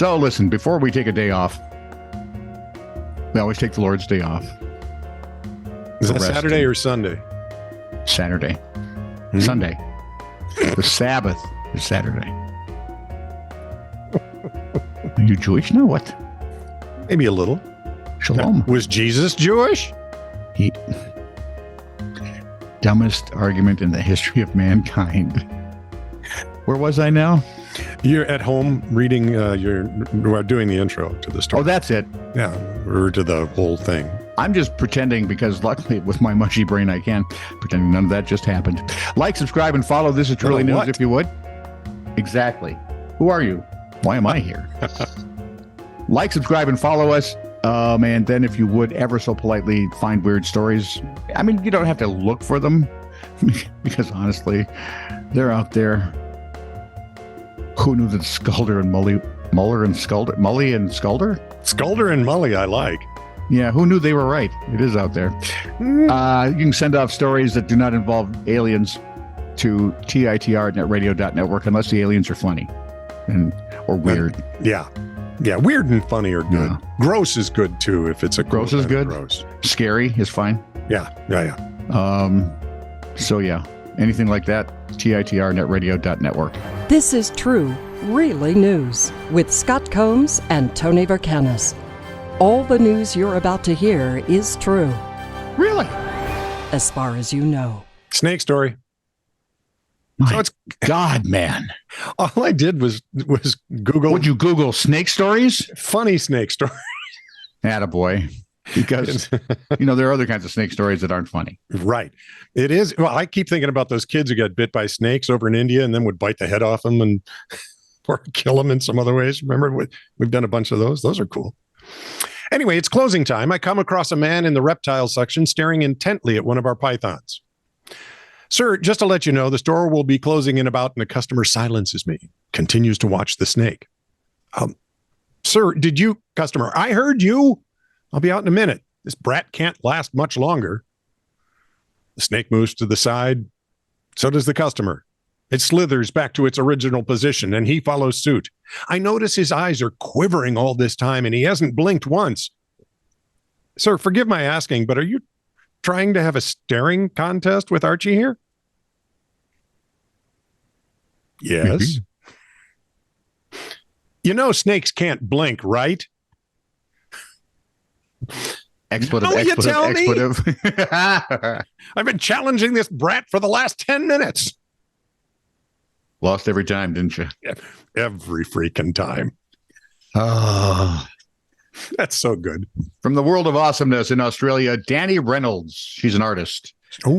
So listen, before we take a day off, we always take the Lord's Day off. Is that Saturday or Sunday? Saturday. Sunday. The Sabbath is Saturday. Are you Jewish now? What? Maybe a little. Shalom. Was Jesus Jewish? Dumbest argument in the history of mankind. Where was I now? You're at home reading doing the intro to the story. Oh, that's it. Yeah, or to the whole thing. I'm just pretending because luckily with my mushy brain I can. Pretending none of that just happened. Like, subscribe, and follow. This is Truly News what? if you would. Exactly. Who are you? Why am I here? Like, subscribe, and follow us. And then if you would ever so politely find weird stories. I mean, you don't have to look for them because honestly, they're out there. Who knew that Skulder and Mully and Skulder? Skulder and Mully, I like. Yeah, who knew they were right? It is out there. You can send off stories that do not involve aliens to TITR@netradio.network unless the aliens are funny or weird. Yeah, weird and funny are good. Yeah. Gross is good too if it's a gross is good. Gross. Scary is fine. Yeah. So yeah, anything like that, TITR@netradio.network. This is True, Really News with Scott Combs and Tony Vercanis. All the news you're about to hear is true. Really? As far as you know. Snake story. My God, man. All I did was Google. Would you Google snake stories? Funny snake stories. Attaboy. Because, there are other kinds of snake stories that aren't funny. Right. It is. Well, I keep thinking about those kids who got bit by snakes over in India and then would bite the head off them or kill them in some other ways. Remember, we've done a bunch of those. Those are cool. Anyway, it's closing time. I come across a man in the reptile section staring intently at one of our pythons. Sir, just to let you know, the store will be closing in about, and the customer silences me, continues to watch the snake. Sir, customer, I heard you. I'll be out in a minute. This brat can't last much longer. The snake moves to the side. So does the customer. It slithers back to its original position, and he follows suit. I notice his eyes are quivering all this time, and he hasn't blinked once. Sir, forgive my asking, but are you trying to have a staring contest with Archie here? Yes. Snakes can't blink, right? Expletive. I've been challenging this brat for the last 10 minutes. Lost every time, didn't you? Every freaking time. Oh, that's so good. From the world of awesomeness in Australia, Danny Reynolds, she's an artist,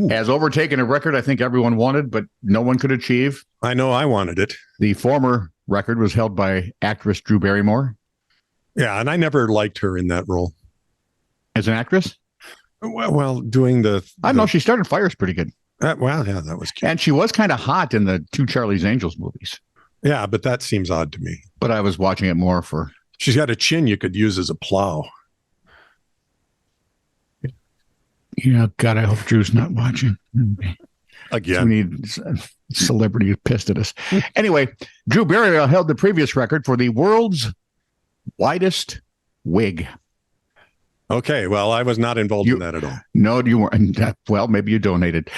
has overtaken a record I think everyone wanted, but no one could achieve. I know I wanted it. The former record was held by actress Drew Barrymore. Yeah, and I never liked her in that role. As an actress? Well, doing the... I don't know, she started Fires pretty good. That was cute. And she was kind of hot in the two Charlie's Angels movies. Yeah, but that seems odd to me. But I was watching it more for... She's got a chin you could use as a plow. God, I hope Drew's not watching. Again. We need celebrity pissed at us. Anyway, Drew Barrymore held the previous record for the world's widest wig. Okay, well, I was not involved in that at all. No, you weren't. Well, maybe you donated.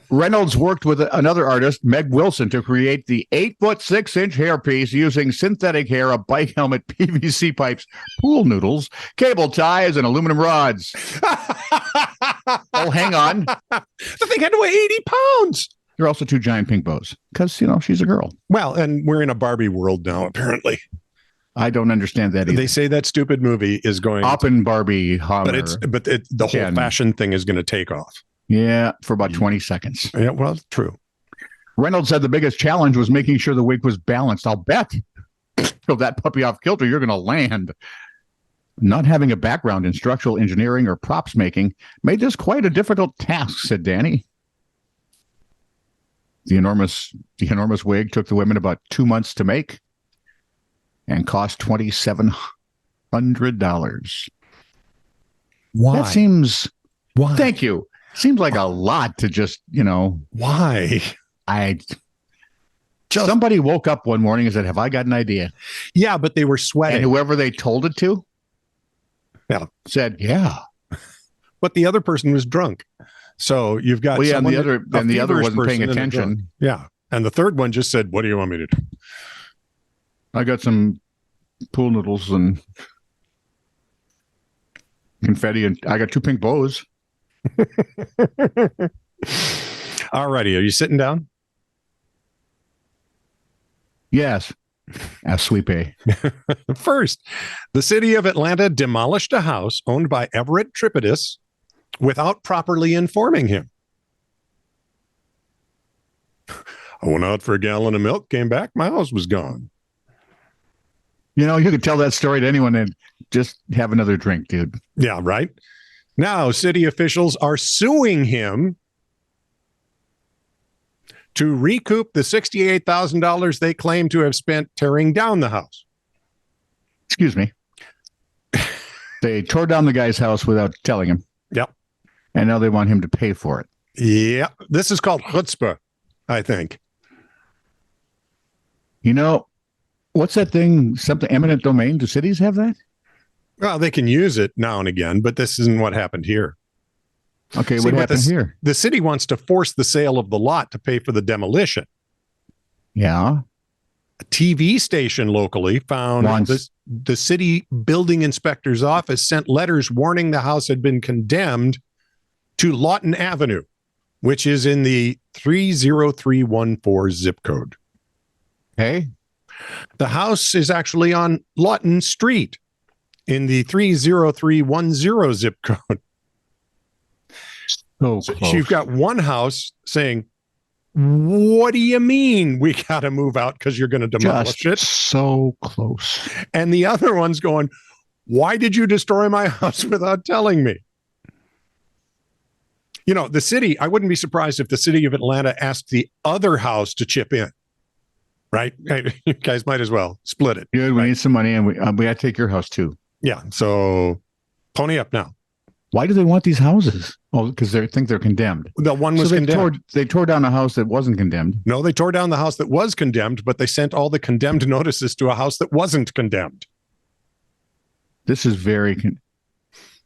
Reynolds worked with another artist, Meg Wilson, to create the 8'6" hairpiece using synthetic hair, a bike helmet, PVC pipes, pool noodles, cable ties, and aluminum rods. Oh, hang on. The thing had to weigh 80 pounds. There are also two giant pink bows because, she's a girl. Well, and we're in a Barbie world now, apparently. I don't understand that either. They say that stupid movie is going up in Barbie, Hummer, but the whole fashion thing is going to take off. Yeah, for about 20 seconds. Yeah, well, true. Reynolds said the biggest challenge was making sure the wig was balanced. I'll bet. Throw that puppy off kilter, you're going to land. Not having a background in structural engineering or props making made this quite a difficult task, said Danny. The enormous wig took the women about 2 months to make and cost $2,700. Why? That seems... Why? Thank you. Seems like a lot to just, Why? Somebody woke up one morning and said, "Have I got an idea?" Yeah, but they were sweating. And whoever they told it to said, "Yeah." But the other person was drunk. So you've got and the other wasn't paying attention. Yeah. And the third one just said, "What do you want me to do?" I got some pool noodles and confetti, and I got 2 pink bows. All righty. Are you sitting down? Yes. As Sweet Pea. First, the city of Atlanta demolished a house owned by Everett Tripodis without properly informing him. I went out for a gallon of milk, came back, my house was gone. You know, you could tell that story to anyone and just have another drink, dude. Yeah, right. Now, city officials are suing him to recoup the $68,000 they claim to have spent tearing down the house. Excuse me. They tore down the guy's house without telling him. Yep. And now they want him to pay for it. Yeah. This is called chutzpah, I think. You know, what's that thing? Something eminent domain? Do cities have that? Well, they can use it now and again, but this isn't what happened here. Okay, what happened here? The city wants to force the sale of the lot to pay for the demolition. Yeah. A TV station locally found the city building inspector's office sent letters warning the house had been condemned to Lawton Avenue, which is in the 30314 zip code. Okay. The house is actually on Lawton Street in the 30310 zip code. So you've got one house saying, "What do you mean we got to move out because you're going to demolish it?" So close. And the other one's going, "Why did you destroy my house without telling me?" You know, the city, I wouldn't be surprised if the city of Atlanta asked the other house to chip in, right? You guys might as well split it. Good. We need some money, and we got to take your house too. Yeah. So pony up now. Why do they want these houses? Oh, because they think they're condemned. The one was condemned. They tore down a house that wasn't condemned. No, they tore down the house that was condemned, but they sent all the condemned notices to a house that wasn't condemned. This is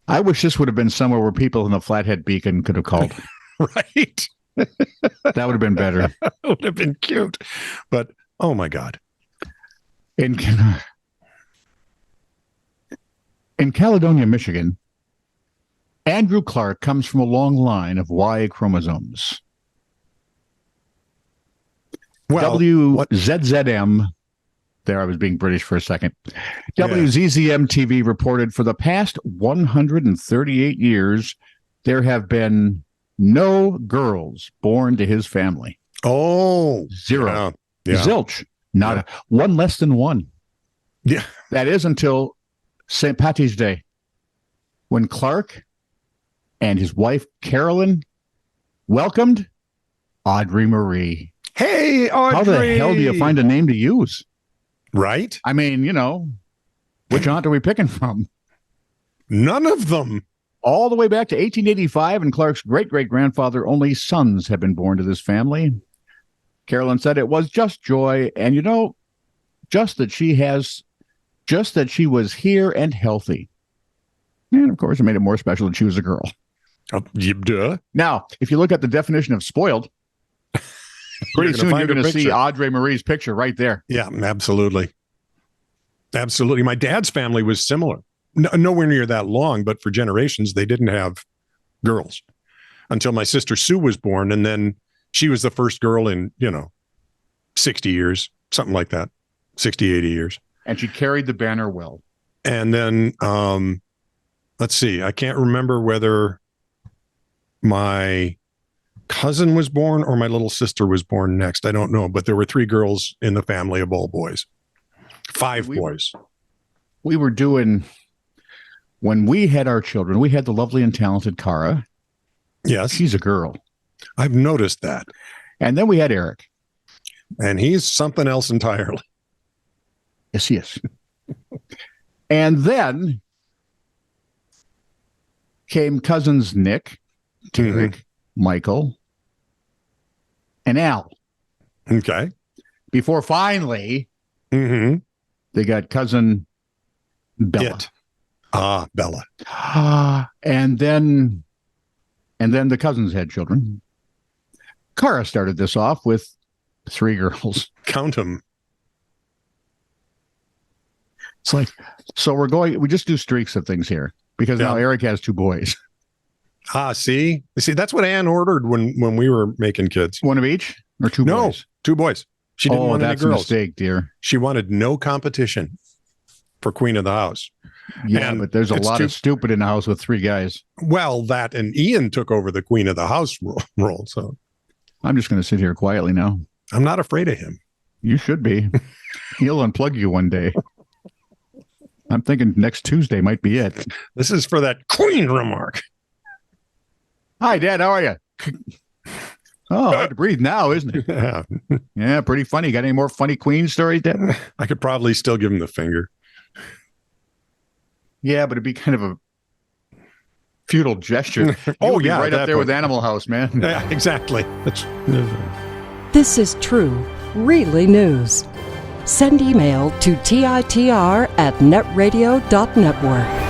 I wish this would have been somewhere where people in the Flathead Beacon could have called. Right. That would have been better. It would have been cute. But, oh my God. In Caledonia, Michigan, Andrew Clark comes from a long line of Y chromosomes. Well, WZZM, there I was being British for a second. WZZM TV reported for the past 138 years, there have been no girls born to his family. Oh. 0. Yeah. Zilch. Not one less than one. Yeah. That is until St. Patty's Day, when Clark and his wife, Carolyn, welcomed Audrey Marie. Hey, Audrey. How the hell do you find a name to use? Right? I mean, which aunt are we picking from? None of them. All the way back to 1885, and Clark's great-great-grandfather, only sons have been born to this family. Carolyn said it was just joy, and just that she was here and healthy. And, of course, it made it more special that she was a girl. Oh, duh. Now, if you look at the definition of spoiled, pretty soon you're going to see Audrey Marie's picture right there. Yeah, absolutely. Absolutely. My dad's family was similar. Nowhere near that long, but for generations, they didn't have girls until my sister Sue was born. And then she was the first girl in, 60 years, something like that, 60, 80 years. And she carried the banner well. And then, let's see, I can't remember whether my cousin was born or my little sister was born next. I don't know, but there were 3 girls in the family of all boys. 5 boys. We were doing, when we had our children, we had the lovely and talented Cara. Yes. She's a girl. I've noticed that. And then we had Eric. And he's something else entirely. Yes, he is. And then came cousins Nick, Tarek, Michael, and Al. Okay. before finally Mm-hmm. they got cousin Bella. Bella. And then the cousins had children. Kara started this off with 3 girls. Count them. It's like, so we just do streaks of things here because now Eric has 2 boys. See, that's what Ann ordered when we were making kids. One of each or 2 No, boys? 2 boys. She didn't want any that's girls. a mistake, dear. She wanted no competition for Queen of the House. Yeah, And but there's a lot of stupid in the house with 3 guys. Well, that and Ian took over the Queen of the House role. So I'm just going to sit here quietly now. I'm not afraid of him. You should be. He'll unplug you one day. I'm thinking next Tuesday might be it. This is for that Queen remark. Hi, Dad. How are you? Oh, hard to breathe now, isn't it? Yeah. Yeah, pretty funny. Got any more funny Queen stories, Dad? I could probably still give him the finger. Yeah, but it'd be kind of a futile gesture. Oh, You'd be yeah, right at up that there with point. Animal House, man. Yeah, exactly. This is true, really news. Send email to TITR@netradio.network.